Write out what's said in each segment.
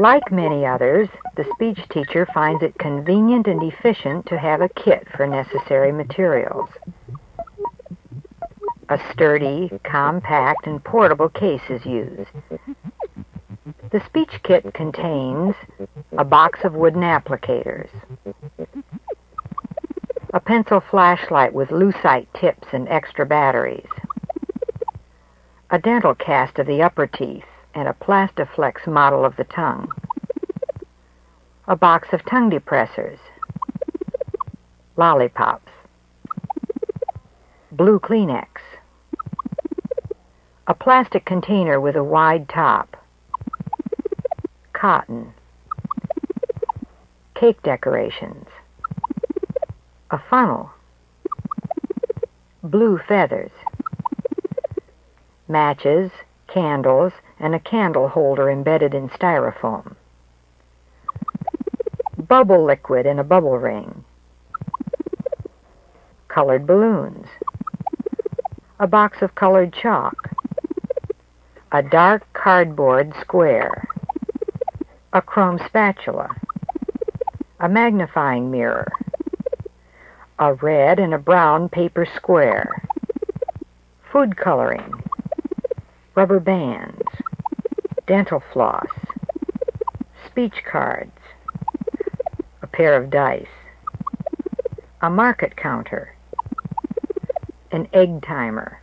Like many others, the speech teacher finds it convenient and efficient to have a kit for necessary materials. A sturdy, compact, and portable case is used. The speech kit contains a box of wooden applicators, a pencil flashlight with lucite tips and extra batteries, a dental cast of the upper teeth, and a Plastiflex model of the tongue, a box of tongue depressors, lollipops, blue Kleenex, a plastic container with a wide top, cotton, cake decorations, a funnel, blue feathers, matches, candles, and a candle holder embedded in styrofoam, bubble liquid in a bubble ring, colored balloons, a box of colored chalk, a dark cardboard square, a chrome spatula, a magnifying mirror, a red and a brown paper square, food coloring, rubber bands, dental floss, speech cards, a pair of dice, a market counter, an egg timer,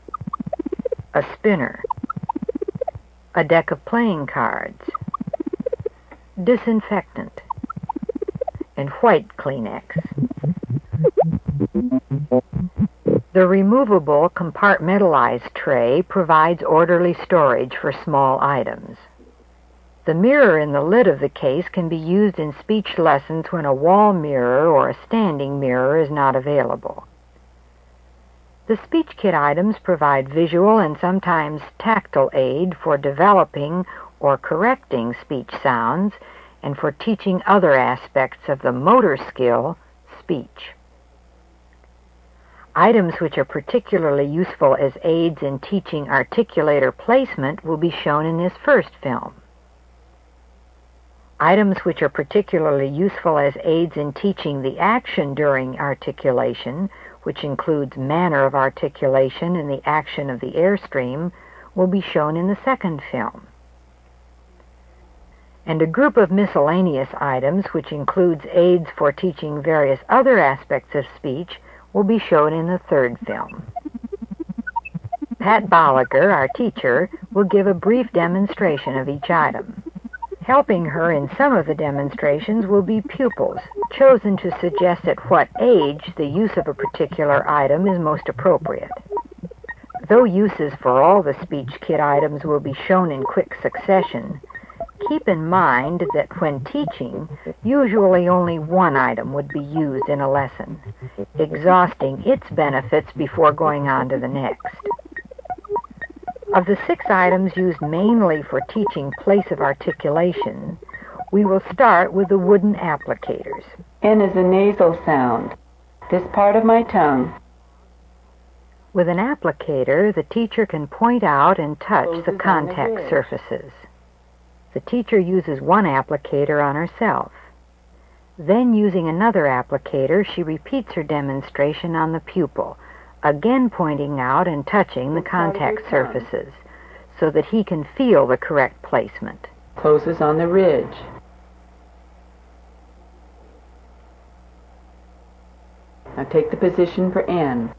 a spinner, a deck of playing cards, disinfectant, and white Kleenex. The removable compartmentalized tray provides orderly storage for small items. The mirror in the lid of the case can be used in speech lessons when a wall mirror or a standing mirror is not available. The speech kit items provide visual and sometimes tactile aid for developing or correcting speech sounds and for teaching other aspects of the motor skill, speech. Items which are particularly useful as aids in teaching articulator placement will be shown in this first film. Items which are particularly useful as aids in teaching the action during articulation, which includes manner of articulation and the action of the airstream, will be shown in the second film. And a group of miscellaneous items, which includes aids for teaching various other aspects of speech, will be shown in the third film. Pat Bolliger, our teacher, will give a brief demonstration of each item. Helping her in some of the demonstrations will be pupils, chosen to suggest at what age the use of a particular item is most appropriate. Though uses for all the speech kit items will be shown in quick succession, keep in mind that when teaching, usually only one item would be used in a lesson, exhausting its benefits before going on to the next. Of the 6 items used mainly for teaching place of articulation, we will start with the wooden applicators. N is a nasal sound. This part of my tongue. With an applicator, the teacher can point out and touch the contact surfaces. The teacher uses one applicator on herself. Then, using another applicator, she repeats her demonstration on the pupil, again pointing out and touching the contact surfaces so that he can feel the correct placement. Closes on the ridge. Now take the position for N.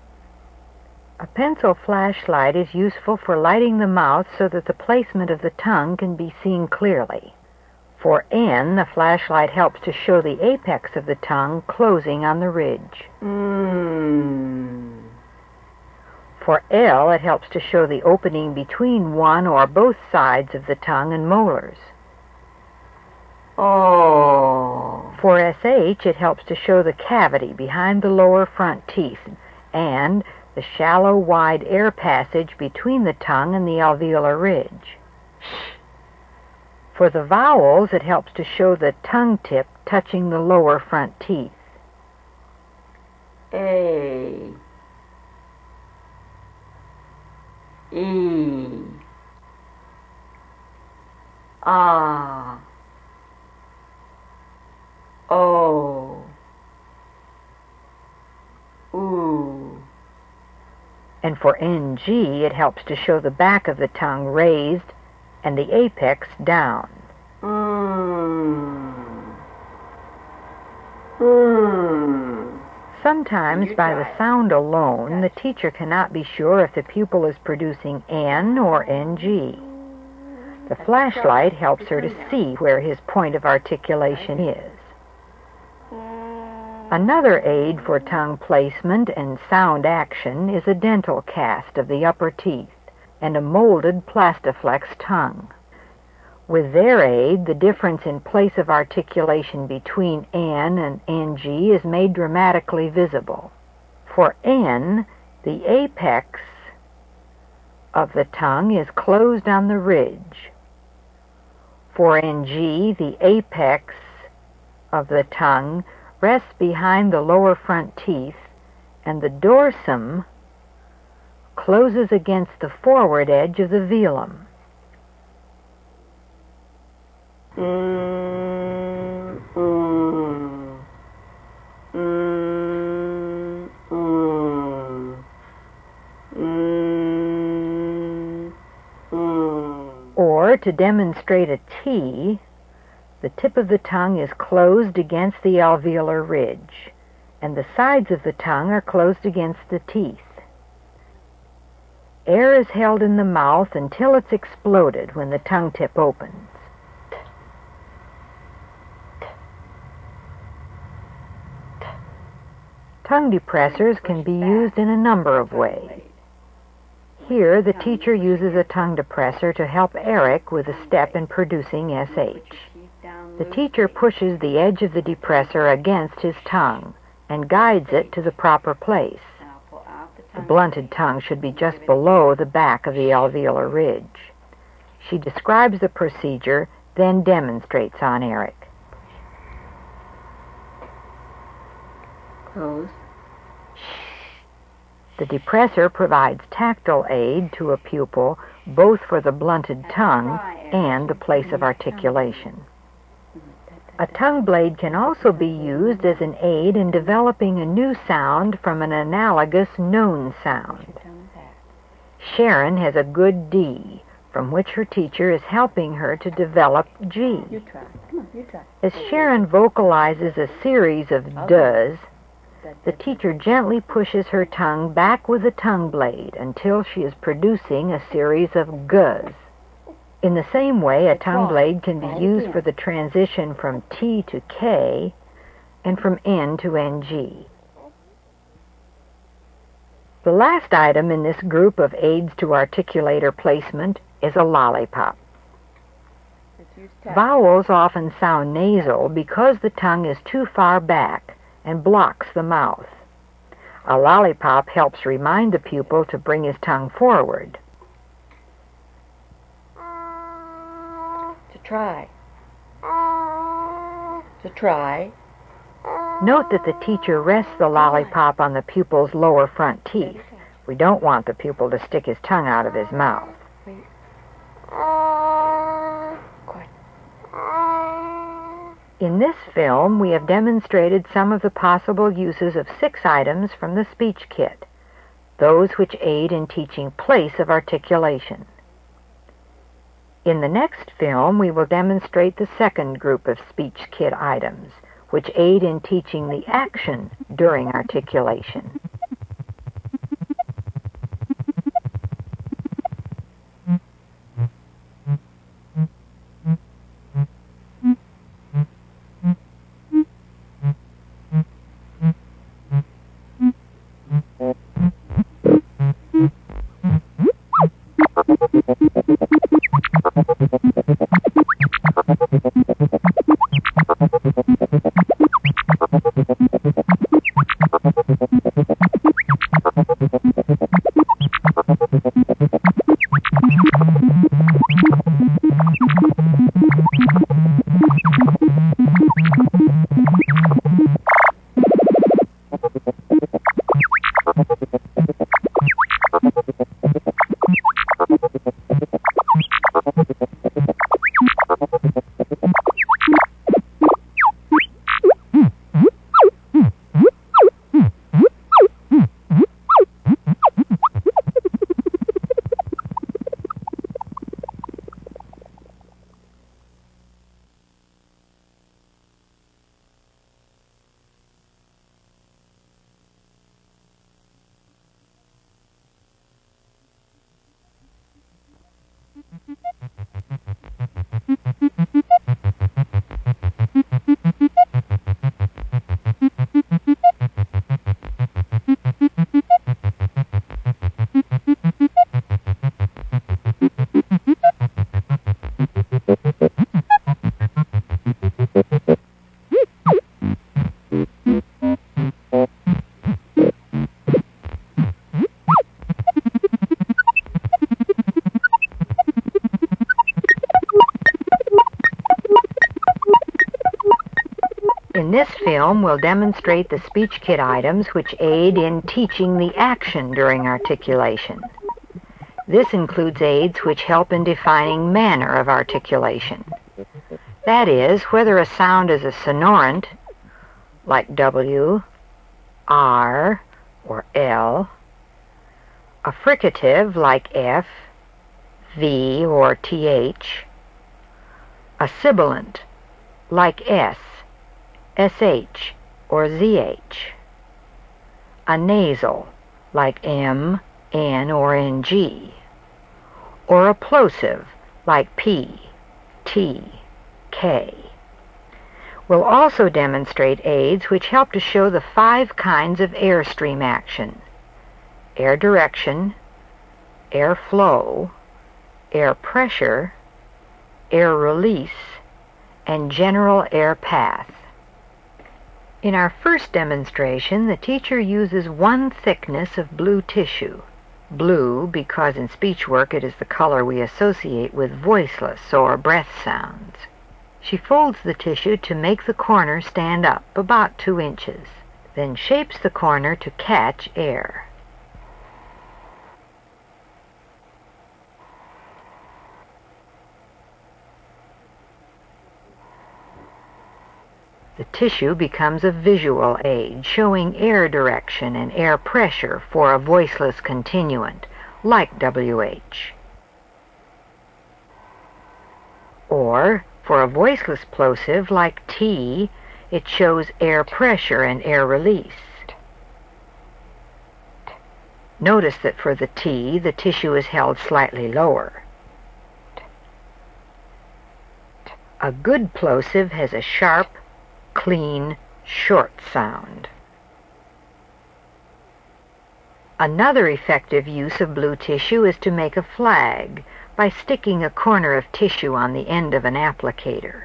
A pencil flashlight is useful for lighting the mouth so that the placement of the tongue can be seen clearly. For N, the flashlight helps to show the apex of the tongue closing on the ridge. For L, it helps to show the opening between one or both sides of the tongue and molars. Oh. For SH, it helps to show the cavity behind the lower front teeth and the shallow, wide air passage between the tongue and the alveolar ridge. For the vowels, it helps to show the tongue tip touching the lower front teeth. A. E. Ah. O, oo. And for NG, it helps to show the back of the tongue raised and the apex down. Sometimes, by the sound alone, the teacher cannot be sure if the pupil is producing N or NG. The flashlight helps her to see where his point of articulation is. Another aid for tongue placement and sound action is a dental cast of the upper teeth and a molded Plastiflex tongue. With their aid, the difference in place of articulation between N and NG is made dramatically visible. For N, the apex of the tongue is closed on the ridge. For NG, the apex of the tongue rests behind the lower front teeth, and the dorsum closes against the forward edge of the velum. Or, to demonstrate a T, the tip of the tongue is closed against the alveolar ridge, and the sides of the tongue are closed against the teeth. Air is held in the mouth until it's exploded when the tongue tip opens. Tongue depressors can be used in a number of ways. Here, the teacher uses a tongue depressor to help Eric with a step in producing SH. The teacher pushes the edge of the depressor against his tongue and guides it to the proper place. The blunted tongue should be just below the back of the alveolar ridge. She describes the procedure, then demonstrates on Eric. Close. The depressor provides tactile aid to a pupil both for the blunted tongue and the place of articulation. A tongue blade can also be used as an aid in developing a new sound from an analogous known sound. Sharon has a good D, from which her teacher is helping her to develop G. You try. Come on, you try. As Sharon vocalizes a series of does, the teacher gently pushes her tongue back with the tongue blade until she is producing a series of g's. In the same way, a tongue blade can be used for the transition from T to K and from N to NG. The last item in this group of aids to articulator placement is a lollipop. Vowels often sound nasal because the tongue is too far back and blocks the mouth. A lollipop helps remind the pupil to bring his tongue forward. Try. To try. Note that the teacher rests the lollipop on the pupil's lower front teeth. We don't want the pupil to stick his tongue out of his mouth. In this film, we have demonstrated some of the possible uses of 6 items from the speech kit, those which aid in teaching place of articulation. In the next film, we will demonstrate the second group of speech kit items, which aid in teaching the action during articulation. film will demonstrate the speech kit items which aid in teaching the action during articulation. This includes aids which help in defining manner of articulation. That is, whether a sound is a sonorant, like W, R, or L, a fricative like F, V, or TH, a sibilant like S, SH, or ZH, a nasal like M, N, or NG, or a plosive like P, T, K. We'll also demonstrate aids which help to show the 5 kinds of airstream action: air direction, air flow, air pressure, air release, and general air path. In our first demonstration, the teacher uses 1 thickness of blue tissue. Blue because in speech work it is the color we associate with voiceless or breath sounds. She folds the tissue to make the corner stand up about 2 inches, then shapes the corner to catch air. The tissue becomes a visual aid, showing air direction and air pressure for a voiceless continuant, like WH. Or, for a voiceless plosive like T, it shows air pressure and air release. Notice that for the T, the tissue is held slightly lower. A good plosive has a sharp, clean, short sound. Another effective use of blue tissue is to make a flag by sticking a corner of tissue on the end of an applicator.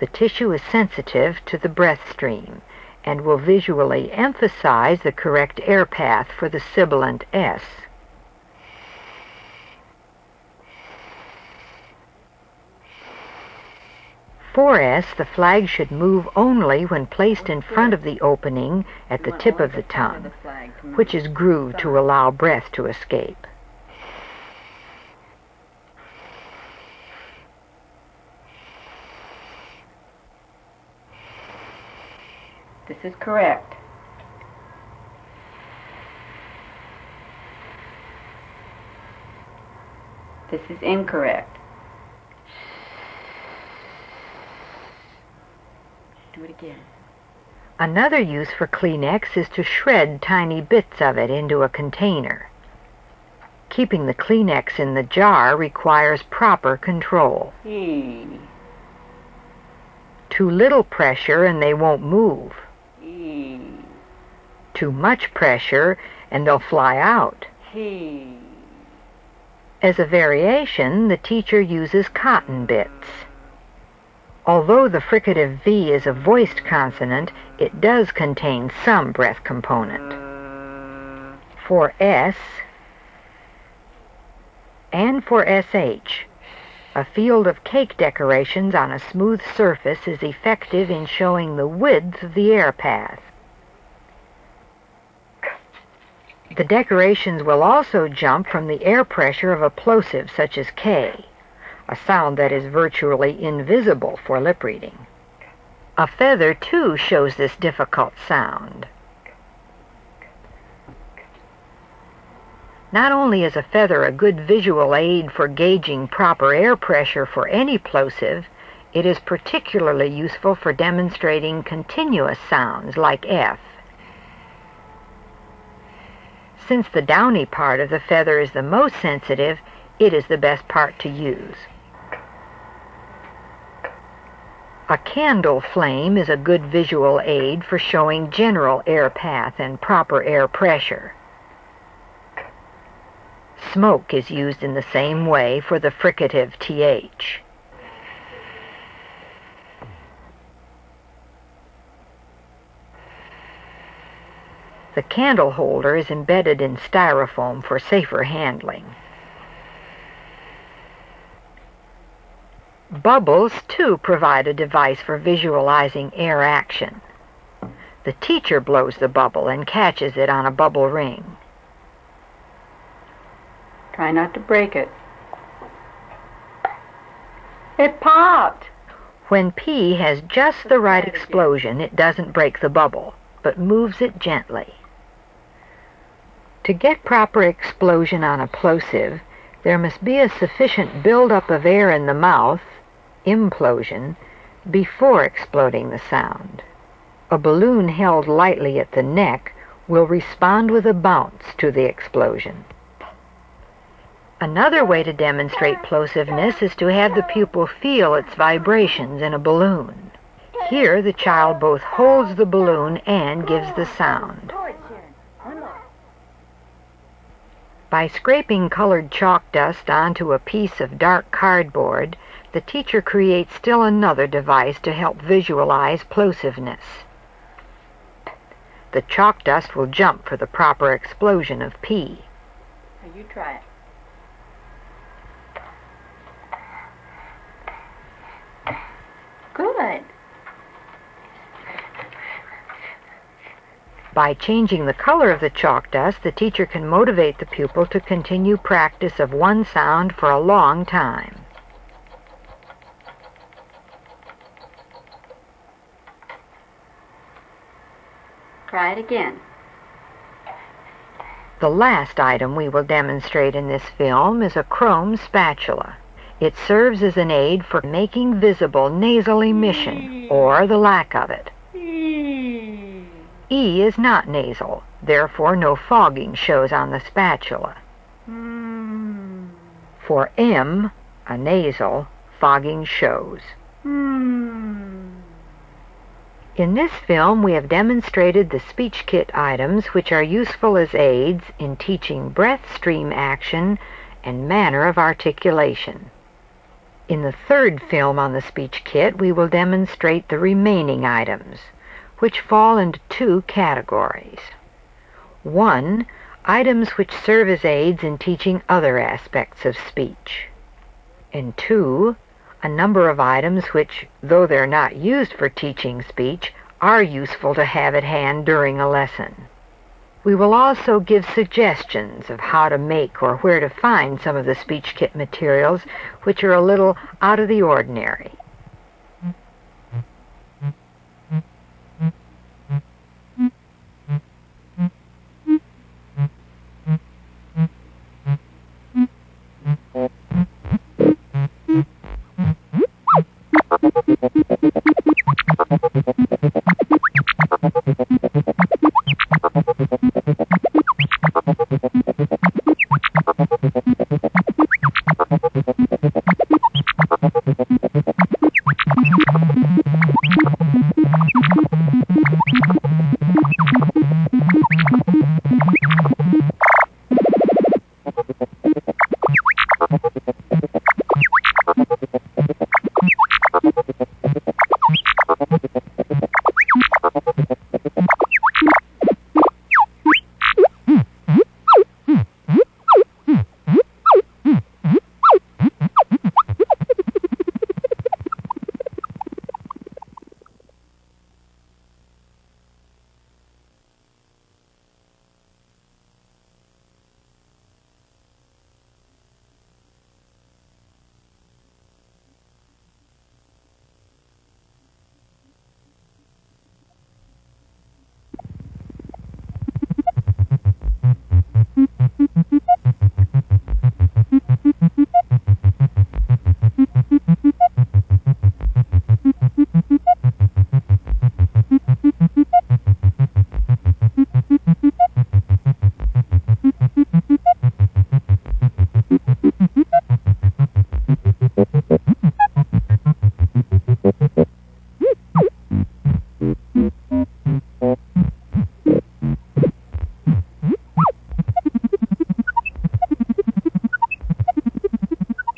The tissue is sensitive to the breath stream and will visually emphasize the correct air path for the sibilant S. For S, the flag should move only when placed in front of the opening at the tip of the tongue, which is grooved to allow breath to escape. This is correct. This is incorrect. Do it again. Another use for Kleenex is to shred tiny bits of it into a container. Keeping the Kleenex in the jar requires proper control. E. Too little pressure and they won't move. E. Too much pressure and they'll fly out. He. As a variation, the teacher uses cotton bits. Although the fricative V is a voiced consonant, it does contain some breath component. For S and for SH, a field of cake decorations on a smooth surface is effective in showing the width of the air path. The decorations will also jump from the air pressure of a plosive such as K, a sound that is virtually invisible for lip reading. A feather, too, shows this difficult sound. Not only is a feather a good visual aid for gauging proper air pressure for any plosive, it is particularly useful for demonstrating continuous sounds like F. Since the downy part of the feather is the most sensitive, it is the best part to use. A candle flame is a good visual aid for showing general air path and proper air pressure. Smoke is used in the same way for the fricative TH. The candle holder is embedded in styrofoam for safer handling. Bubbles, too, provide a device for visualizing air action. The teacher blows the bubble and catches it on a bubble ring. Try not to break it. It popped! When P has just the right explosion, it doesn't break the bubble, but moves it gently. To get proper explosion on a plosive, there must be a sufficient buildup of air in the mouth, implosion, before exploding the sound. A balloon held lightly at the neck will respond with a bounce to the explosion. Another way to demonstrate plosiveness is to have the pupil feel its vibrations in a balloon. Here, the child both holds the balloon and gives the sound. By scraping colored chalk dust onto a piece of dark cardboard, the teacher creates still another device to help visualize plosiveness. The chalk dust will jump for the proper explosion of P. Now you try it. Good. By changing the color of the chalk dust, the teacher can motivate the pupil to continue practice of one sound for a long time. Try it again. The last item we will demonstrate in this film is a chrome spatula. It serves as an aid for making visible nasal emission, or the lack of it. E is not nasal, therefore no fogging shows on the spatula. For M, a nasal, fogging shows. In this film, we have demonstrated the speech kit items which are useful as aids in teaching breath stream action and manner of articulation. In the third film on the speech kit, we will demonstrate the remaining items, which fall into two categories. 1. Items which serve as aids in teaching other aspects of speech. And 2. A number of items which, though they're not used for teaching speech, are useful to have at hand during a lesson. We will also give suggestions of how to make or where to find some of the speech kit materials which are a little out of the ordinary.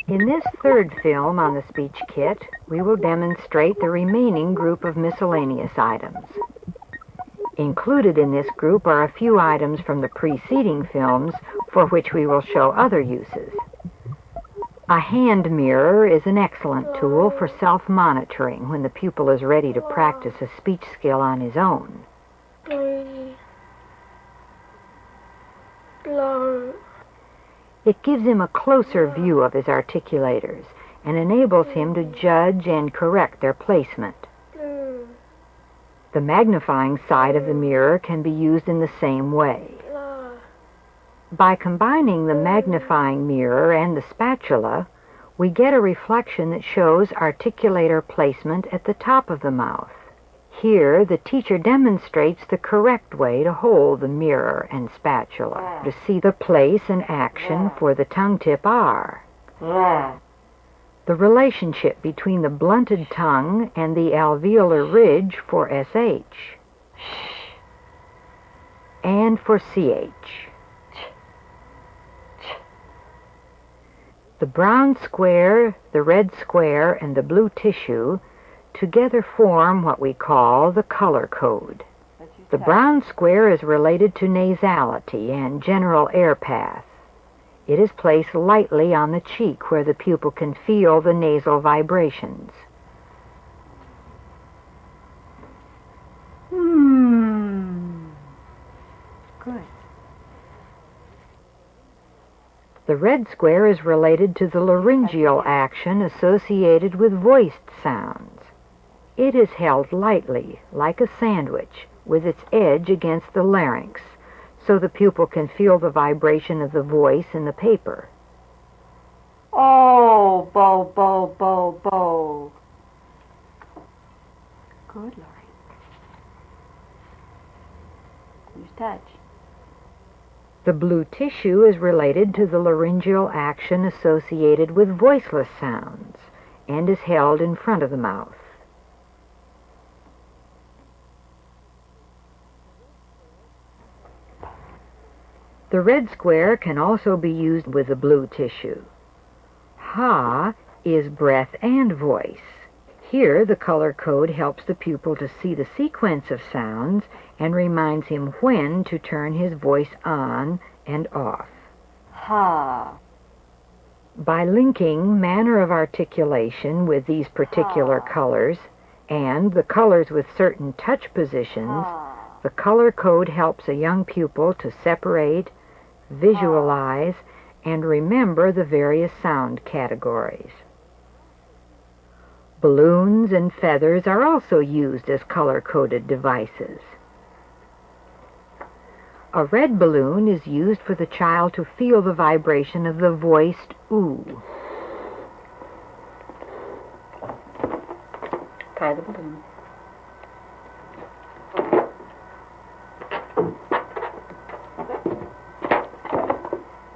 In this third film on the speech kit, we will demonstrate the remaining group of miscellaneous items. Included in this group are a few items from the preceding films for which we will show other uses. A hand mirror is an excellent tool for self-monitoring when the pupil is ready to practice a speech skill on his own. It gives him a closer view of his articulators and enables him to judge and correct their placement. The magnifying side of the mirror can be used in the same way. By combining the magnifying mirror and the spatula, we get a reflection that shows articulator placement at the top of the mouth. Here, the teacher demonstrates the correct way to hold the mirror and spatula to see the place and action for the tongue tip R. The relationship between the blunted tongue and the alveolar ridge for SH and for CH. The brown square, the red square, and the blue tissue together form what we call the color code. The brown square is related to nasality and general air path. It is placed lightly on the cheek where the pupil can feel the nasal vibrations. Good. The red square is related to the laryngeal action associated with voiced sounds. It is held lightly, like a sandwich, with its edge against the larynx, so the pupil can feel the vibration of the voice in the paper. Oh, Bo, Bo, Bo, Bo. Good, Laurie. Use touch. The blue tissue is related to the laryngeal action associated with voiceless sounds and is held in front of the mouth. The red square can also be used with the blue tissue. Ha is breath and voice. Here, the color code helps the pupil to see the sequence of sounds and reminds him when to turn his voice on and off. Ha. By linking manner of articulation with these particular colors and the colors with certain touch positions, the color code helps a young pupil to separate, visualize, and remember the various sound categories. Balloons and feathers are also used as color-coded devices. A red balloon is used for the child to feel the vibration of the voiced ooh. Tie the balloon.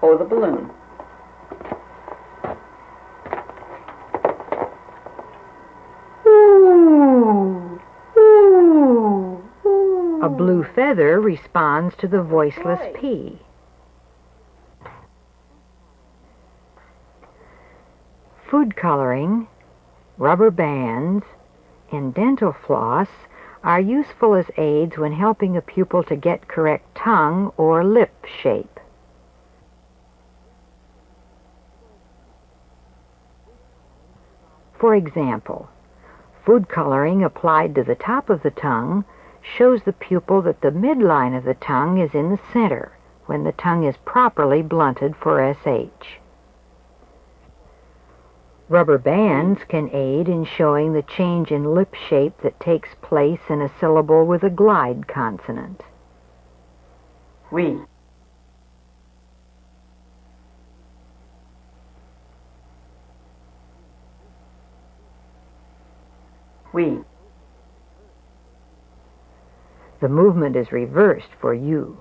Hold the balloon. Ooh, ooh, ooh. A blue feather responds to the voiceless P. Food coloring, rubber bands, and dental floss are useful as aids when helping a pupil to get correct tongue or lip shape. For example, food coloring applied to the top of the tongue shows the pupil that the midline of the tongue is in the center when the tongue is properly blunted for SH. Rubber bands can aid in showing the change in lip shape that takes place in a syllable with a glide consonant. We. We. The movement is reversed for you.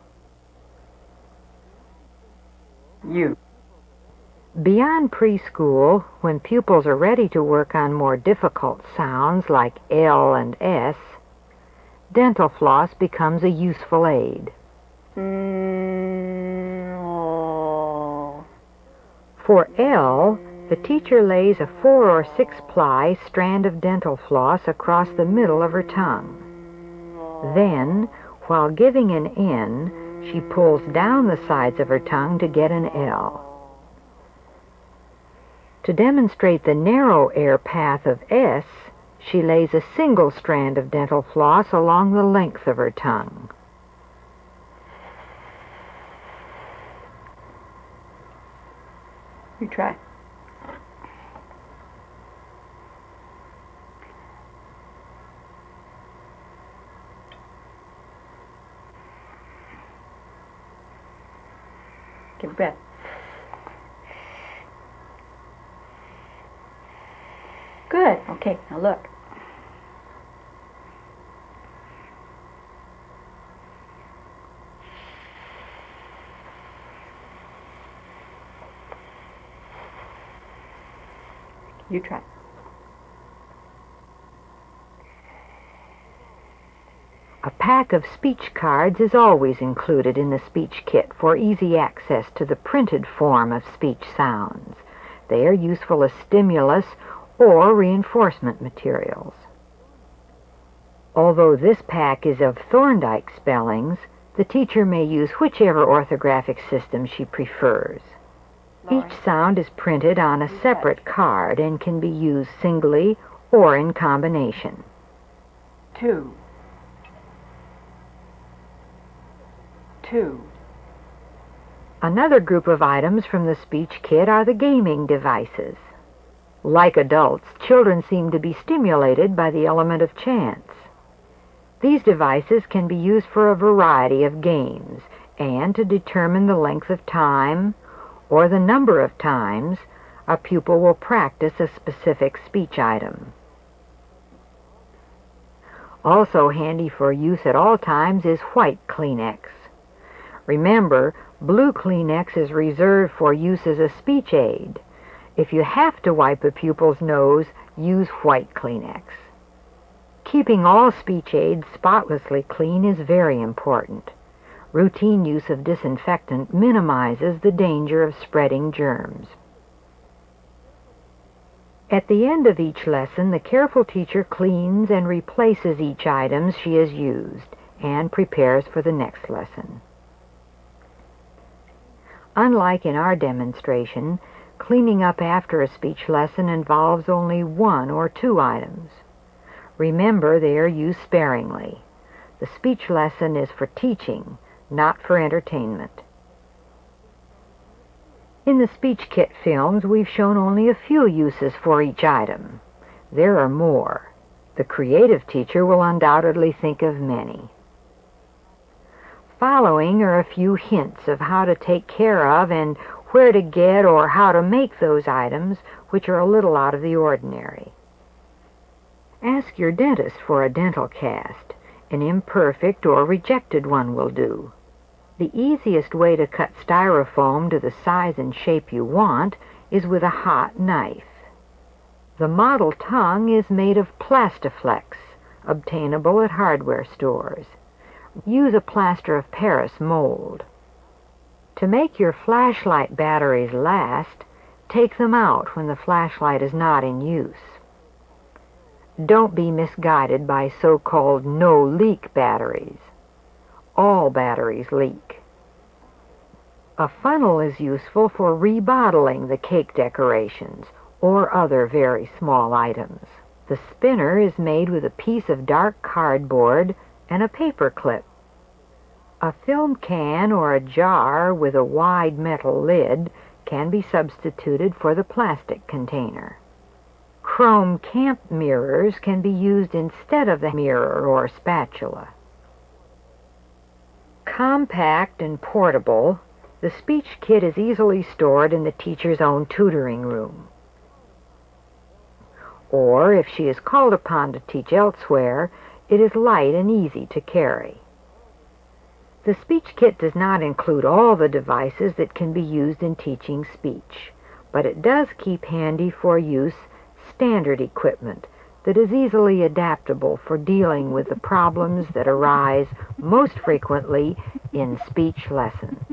You. Beyond preschool, when pupils are ready to work on more difficult sounds like L and S, dental floss becomes a useful aid. For L, the teacher lays a 4 or 6 ply strand of dental floss across the middle of her tongue. Then, While giving an N, she pulls down the sides of her tongue to get an L. To demonstrate the narrow air path of S, she lays a single strand of dental floss along the length of her tongue. You try. Give a breath. Good. Okay, now look. You try. A pack of speech cards is always included in the speech kit for easy access to the printed form of speech sounds. They are useful as stimulus or reinforcement materials. Although this pack is of Thorndike spellings, the teacher may use whichever orthographic system she prefers. Each sound is printed on a separate card and can be used singly or in combination. 2. 2. Another group of items from the speech kit are the gaming devices. Like adults, children seem to be stimulated by the element of chance. These devices can be used for a variety of games and to determine the length of time or the number of times a pupil will practice a specific speech item. Also handy for use at all times is white Kleenex. Remember, blue Kleenex is reserved for use as a speech aid. If you have to wipe a pupil's nose, use white Kleenex. Keeping all speech aids spotlessly clean is very important. Routine use of disinfectant minimizes the danger of spreading germs. At the end of each lesson, the careful teacher cleans and replaces each item she has used and prepares for the next lesson. Unlike in our demonstration, cleaning up after a speech lesson involves only 1 or 2 items. Remember, they are used sparingly. The speech lesson is for teaching, not for entertainment. In the speech kit films, we've shown only a few uses for each item. There are more. The creative teacher will undoubtedly think of many. Following are a few hints of how to take care of and where to get or how to make those items which are a little out of the ordinary. Ask your dentist for a dental cast. An imperfect or rejected one will do. The easiest way to cut styrofoam to the size and shape you want is with a hot knife. The model tongue is made of Plastiflex, obtainable at hardware stores. Use a plaster of Paris mold. To make your flashlight batteries last, take them out when the flashlight is not in use. Don't be misguided by so-called no-leak batteries. All batteries leak. A funnel is useful for rebottling the cake decorations or other very small items. The spinner is made with a piece of dark cardboard and a paper clip. A film can or a jar with a wide metal lid can be substituted for the plastic container. Chrome camp mirrors can be used instead of the mirror or spatula. Compact and portable, the speech kit is easily stored in the teacher's own tutoring room. Or, if she is called upon to teach elsewhere, it is light and easy to carry. The speech kit does not include all the devices that can be used in teaching speech, but it does keep handy for use standard equipment that is easily adaptable for dealing with the problems that arise most frequently in speech lessons.